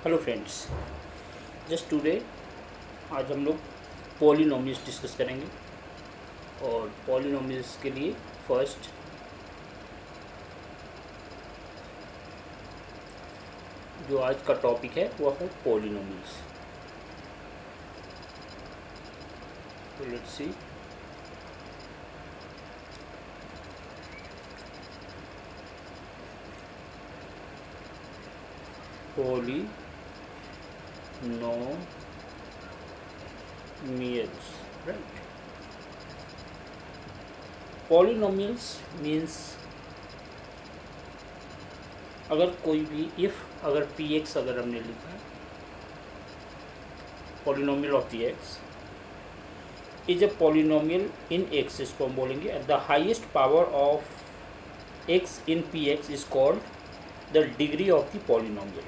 Hello friends, just today आज हम लोग पॉलिनोमियल्स डिस्कस करेंगे। और पॉलिनोमियल्स के लिए फर्स्ट जो आज का टॉपिक है वह है पॉलिनोमियल्स। तो let's see. Polynomials, right? Polynomials means अगर कोई भी अगर px अगर हमने लिखा है polynomial of px is a polynomial in x, इसको हम बोलेंगे the highest power of x in px is called the degree of the polynomial.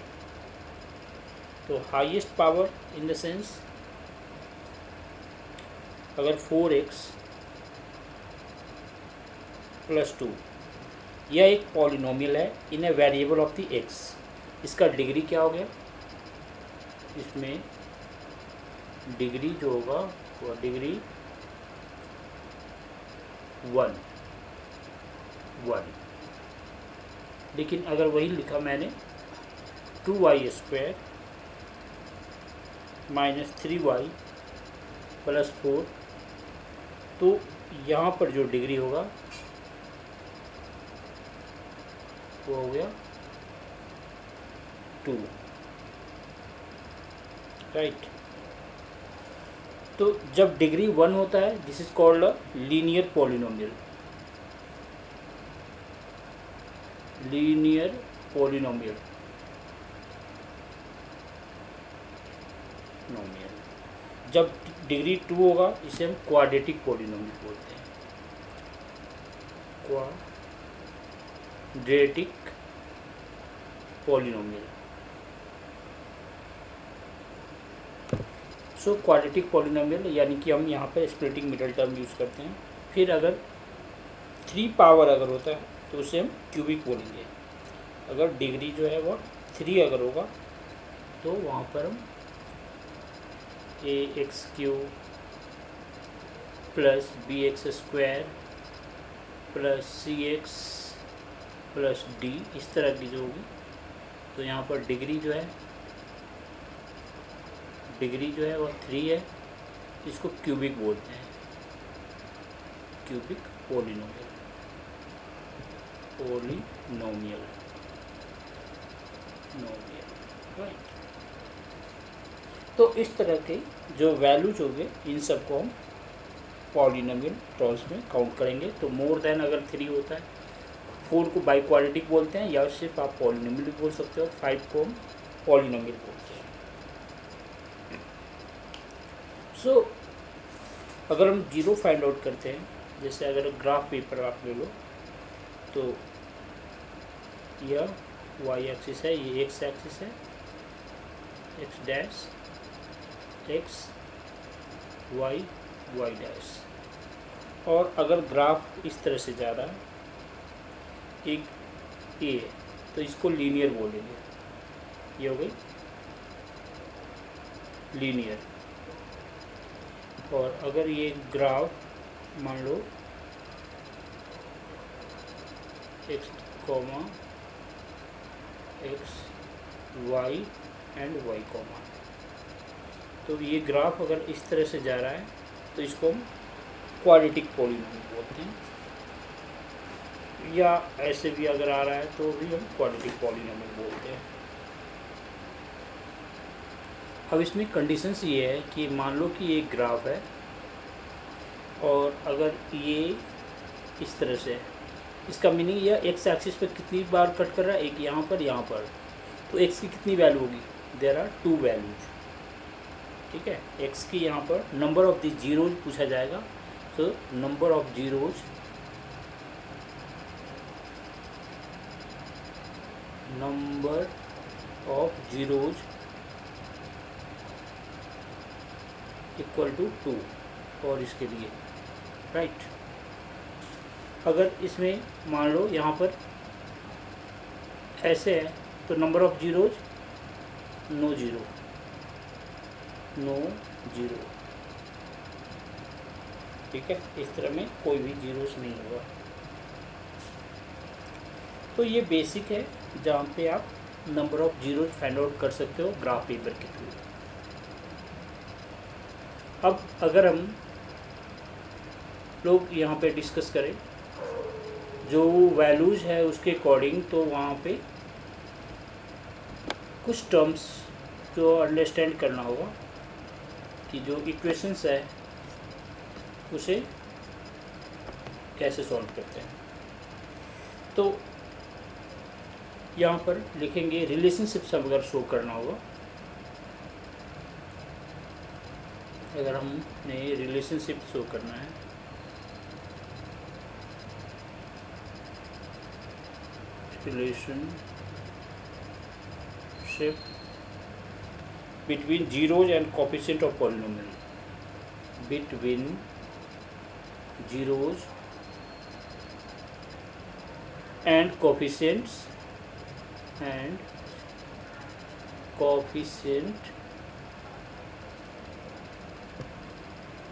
तो highest power in the sense अगर 4x + 2 यह एक पॉलिनोमियल है in a variable of the x, इसका degree क्या हो गया? इसमें डिग्री जो होगा वह डिग्री 1। लेकिन अगर वही लिखा मैंने 2y² - 3y + 4, तो यहाँ पर जो डिग्री होगा वो हो गया 2, राइट। तो जब डिग्री 1 होता है this is called a linear polynomial. जब डिग्री 2 होगा इसे हम क्वाड्रेटिक पॉलिनोमियल बोलते हैं। Quadratic polynomial. So quadratic polynomial यानी कि हम यहाँ पर स्प्लिटिंग मिडल टर्म यूज़ करते हैं। फिर अगर 3 पावर अगर होता है तो उसे हम क्यूबिक बोलेंगे। अगर डिग्री जो है वो 3 अगर होगा तो वहाँ पर हम ax³ + bx² + cx + d इस तरह की जो होगी। तो यहाँ पर डिग्री जो है वह 3 है, इसको क्यूबिक बोलते हैं, क्यूबिक पॉलिनोमियल। राइट। तो इस तरह के जो वैल्यूज होंगे इन सबको हम पॉलिनोमियल टर्म्स में काउंट करेंगे। तो मोर देन अगर 3 होता है, 4 को बाई क्वाड्रेटिक बोलते हैं या सिर्फ आप पॉलिनोमियल भी बोल सकते हो, 5 को हम पॉलिनोमियल बोलते हैं। सो अगर हम 0 फाइंड आउट करते हैं, जैसे अगर ग्राफ पेपर आप ले लो तो यह y एक्सिस है, ये x एक्सिस है, x', x y y'। और अगर ग्राफ इस तरह से जा रहा है, एक a है, तो इसको लीनियर बोलेंगे। ये हो गई लीनियर। और अगर ये ग्राफ मान लो x, x y and y, तो ये ग्राफ अगर इस तरह से जा रहा है तो इसको हम क्वाड्रेटिक पॉलिनोमियल बोलते हैं। या ऐसे भी अगर आ रहा है तो भी हम क्वाड्रेटिक पॉलिनोमियल बोलते हैं। अब इसमें कंडीशंस ये है कि मान लो कि ये ग्राफ है और अगर ये इस तरह से है, इसका मीनिंग यह एक्स एक्सिस पर कितनी बार कट कर रहा है, एक यहाँ पर। तो एक्स की कितनी वैल्यू होगी? देयर आर 2 वैल्यूज, ठीक है। एक्स की यहाँ पर नंबर ऑफ द जीरोज पूछा जाएगा, तो number of zeros equal to 2 और इसके लिए, राइट। अगर इसमें मान लो यहाँ पर ऐसे है तो number of zeros no zero, no zero. ठीक है, इस तरह में कोई भी जीरोस नहीं होगा। तो ये बेसिक है जहाँ पे आप number of zeros find out कर सकते हो ग्राफ पेपर के थ्रू। अब अगर हम लोग यहाँ पे डिस्कस करें जो वैल्यूज़ है उसके अकॉर्डिंग, तो वहाँ पे कुछ टर्म्स जो अंडरस्टैंड करना होगा कि जो इक्वेशंस है उसे कैसे सॉल्व करते हैं। तो यहाँ पर लिखेंगे रिलेशनशिप्स अगर शो करना होगा, अगर हमने रिलेशनशिप शो करना है relationship between zeros and coefficient of polynomial, between zeros and coefficient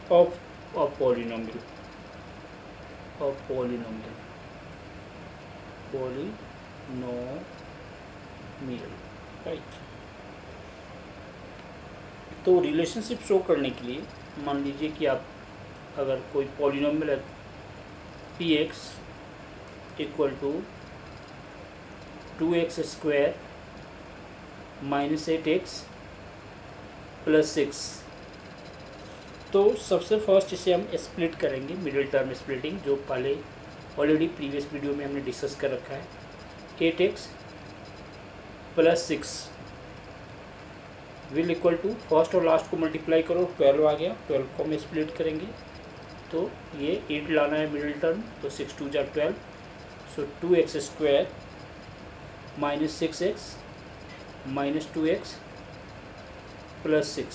of a polynomial, right. तो रिलेशनशिप शो करने के लिए मान लीजिए कि आप अगर कोई पॉलिनोमियल है p x equal to 2x square minus 8x plus 6, तो सबसे फर्स्ट इसे हम स्प्लिट करेंगे, मिडिल टर्म स्प्लिटिंग, जो पहले ऑलरेडी प्रीवियस वीडियो में हमने डिस्कस कर रखा है। 8x plus 6 will equal to, first और लास्ट को मल्टीप्लाई करो, 12 आ गया, 12 को हम स्प्लिट करेंगे तो ये 8 लाना है मिडिल टर्म, तो 6 2 जा 12, सो 2x square minus 6x minus 2x plus 6,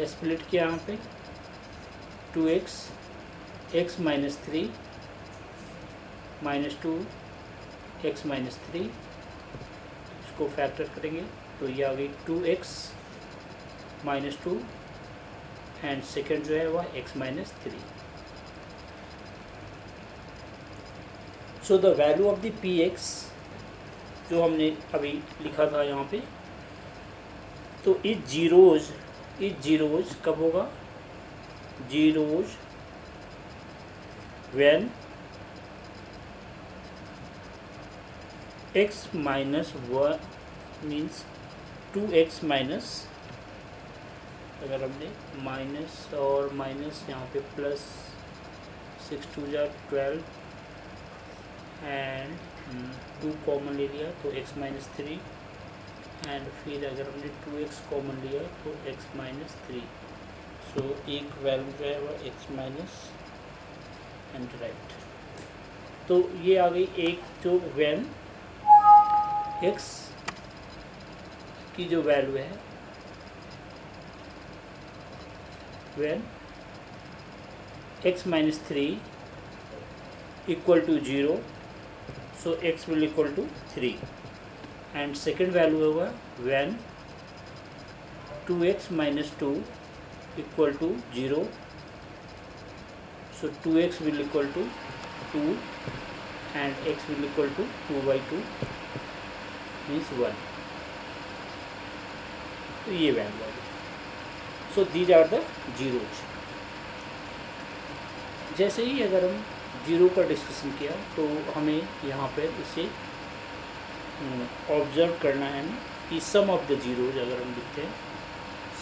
split किया यहाँ पे 2x, x minus 3 minus 2 x minus 3, इसको फैक्टर करेंगे तो ये आ गई 2x माइनस 2 एंड सेकेंड जो है वह x minus 3। So the value of the px जो हमने अभी लिखा था यहाँ पे, तो इस जीरोज कब होगा, zeros when x minus 1 means 2x minus, अगर हमने माइनस और माइनस यहाँ पे प्लस 6 2 जा 12 एंड 2 कॉमन ले लिया तो x माइनस 3, एंड फिर अगर हमने 2x कॉमन लिया तो x माइनस 3, सो एक वैल्यू जो है वह x माइनस एंड राइट। तो ये आ गई एक जो व्हेन x की जो वैल्यू है, when x minus 3 equal to 0, so x will equal to 3, and second value होगा when 2x minus 2 equal to 0, so 2x will equal to 2 and x will equal to 2/2 means 1। तो ये value है। So these are the zeros. जैसे ही अगर हम zero का discussion किया तो हमें यहाँ पर इसे ऑब्जर्व करना है कि सम ऑफ द जीरोज, अगर हम लिखते हैं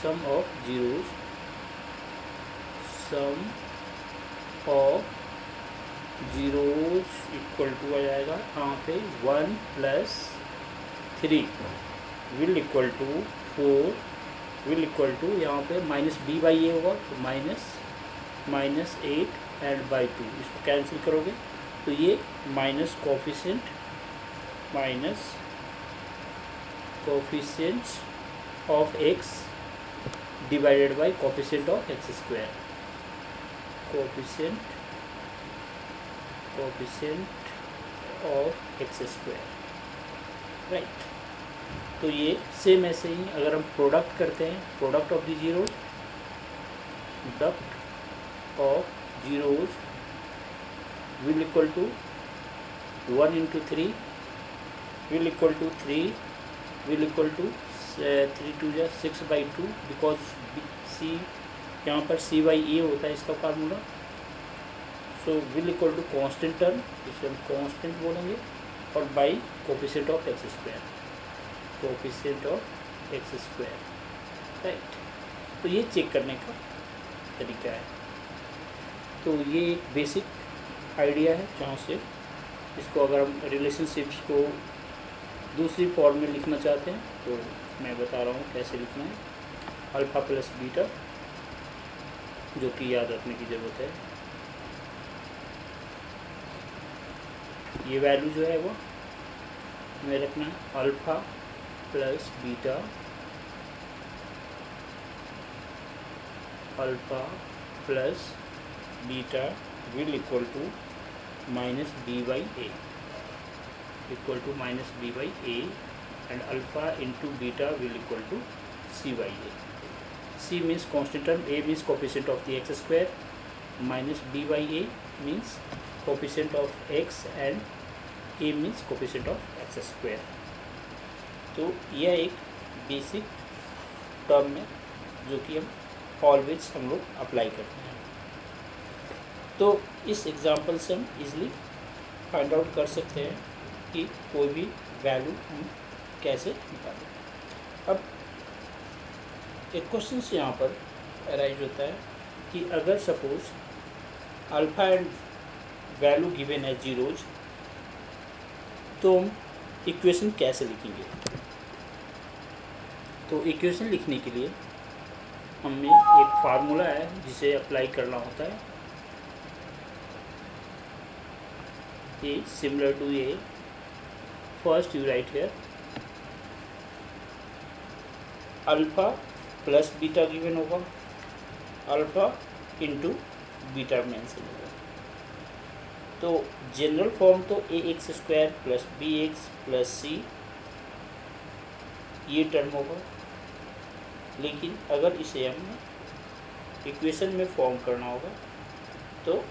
sum of zeros, sum of zeros equal to आ जाएगा यहाँ पे 1 plus 3 will equal to 4 will equal to यहाँ पे माइनस b बाई ए होगा, तो माइनस 8 एंड बाई 2, इसको कैंसिल करोगे तो ये minus coefficient of x divided by coefficient of x square, coefficient of x square, right. तो ये सेम ऐसे ही अगर हम प्रोडक्ट करते हैं, product of the zeros, product of zeros will equal to 1 into 3 will equal to 3 will equal to 3 to 6/2 because c यहाँ पर c by a होता है इसका formula. So will equal to constant term, जिसे हम constant बोलेंगे, और by coefficient of x square, coefficient of x square, right. तो ये चेक करने का तरीका है। तो ये एक बेसिक आइडिया है जहाँ से इसको अगर हम रिलेशनशिप्स को दूसरी फॉर्म में लिखना चाहते हैं तो मैं बता रहा हूँ कैसे लिखना है। अल्फ़ा प्लस बीटा, जो कि याद रखने की ज़रूरत है। ये वैल्यू जो है वो हमें रखना है alpha plus beta, alpha plus beta will equal to minus b by a, equal to minus b by a, and alpha into beta will equal to c by a. C means constant term, a means coefficient of the x square, minus b by a means coefficient of x, and a means coefficient of x square. तो यह एक basic term है जो कि हम always हम लोग apply करते हैं। तो इस एग्जांपल से हम इजीली फाइंड आउट कर सकते हैं कि कोई भी वैल्यू हम कैसे निकालें। अब एक क्वेश्चन से यहाँ पर अराइज होता है कि अगर suppose alpha and value given है जीरोज, तो हम इक्वेशन कैसे लिखेंगे। तो इक्वेशन लिखने के लिए हमें एक फार्मूला है जिसे अप्लाई करना होता है। A similar to A, first you write here alpha plus beta given होगा, अल्फ़ा इंटू बीटा मेंशन होगा। तो जनरल फॉर्म तो a x square plus b x plus c ये टर्म होगा, लेकिन अगर इसे हम इक्वेशन में फॉर्म करना होगा तो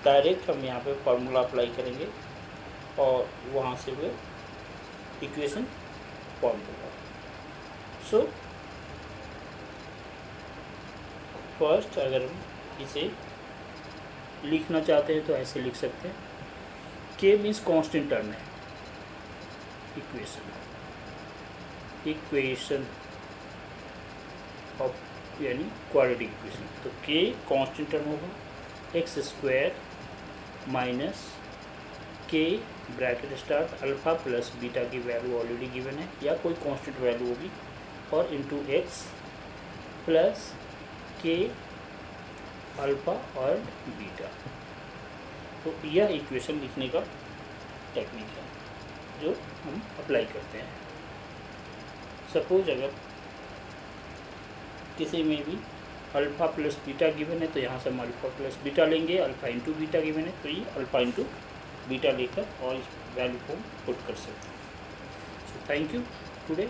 डायरेक्ट हम यहाँ पे फार्मूला अप्लाई करेंगे और वहाँ से वो इक्वेशन फॉर्म होगा। सो फर्स्ट अगर हम इसे लिखना चाहते हैं तो ऐसे लिख सकते हैं, के मीन्स कांस्टेंट टर्म है, इक्वेशन ऑफ यानी क्वाड्रेटिक इक्वेशन। तो के कांस्टेंट टर्म होगा, एक्स स्क्वायर माइनस के bracket start alpha plus beta की वैल्यू ऑलरेडी गिवन है या कोई कांस्टेंट वैल्यू होगी, और इंटू एक्स प्लस के अल्फ़ा और बीटा। तो यह इक्वेशन लिखने का टेक्निक है जो हम अप्लाई करते हैं। सपोज अगर किसी में भी अल्फ़ा प्लस बीटा गिवन है तो यहाँ से हम अल्फ़ा प्लस बीटा लेंगे, अल्फ़ा इंटू बीटा गिवन है तो ये अल्फ़ा इंटू बीटा लेकर और इस वैल्यू को पुट कर सकते हैं। So thank you today.